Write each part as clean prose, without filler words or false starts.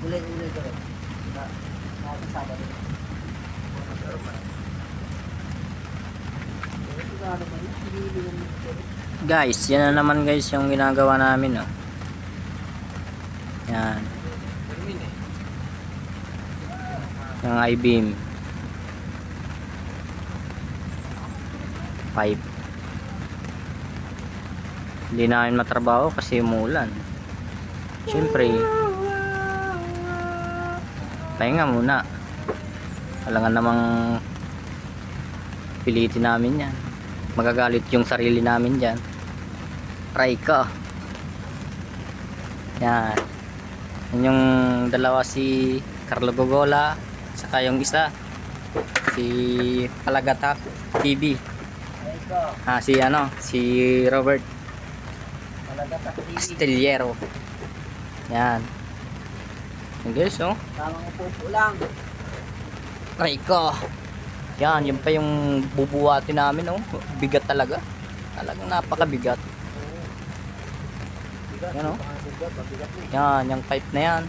Ulay ko rin. Nakakasama rin. Guys, yan na naman guys yung ginagawa namin, oh. Yan. Yung I-beam. Pipe. Hindi namin matrabaho kasi umuulan. Siyempre, pahinga muna. Alangan namang pilitin namin yan. Magagalit yung sarili namin dyan. Try ka. Yan. Yan yung dalawa, si Carlo Gogola, saka yung isa si Palagatak TV. Si Robert Astillero. Yan. Yan guys, oh. Tamang upo lang. Try ka. Yan, yun pa yung bubuhatin namin, oh. Bigat talaga. Talagang napakabigat. Yan, oh. Yan, yung pipe na yan.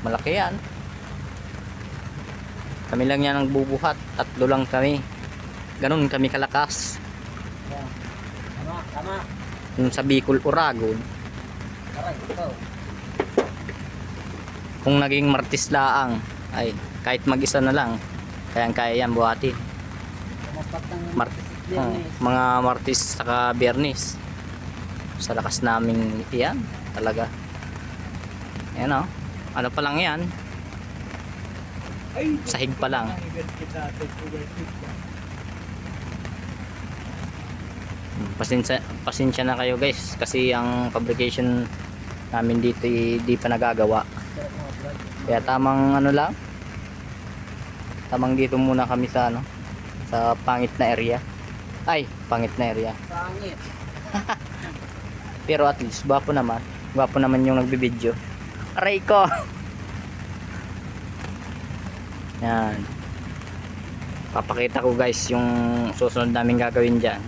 Malaki yan. Kami lang yan ang bubuhat. 3 lang kami. Ganun kami kalakas. Tama. Yung sa Bicol, Uragon. Aray, ikaw. Kung naging martis laang, ay kahit mag-isa na lang, kaya yan buhatin. Mga martis saka biyernes. Sa lakas naming iyan talaga. Yan, oh. Ano pa lang yan, sahig pa lang. Pasensya na kayo guys kasi ang fabrication namin dito di pa nagagawa. Kaya tamang ano lang, tamang dito muna kami sa ano, sa pangit na area. Pangit na area. Pangit. Pero at least gwapo naman. Gwapo naman yung nagbibideo. Aray ko. Yan. Papakita ko guys yung susunod namin gagawin diyan.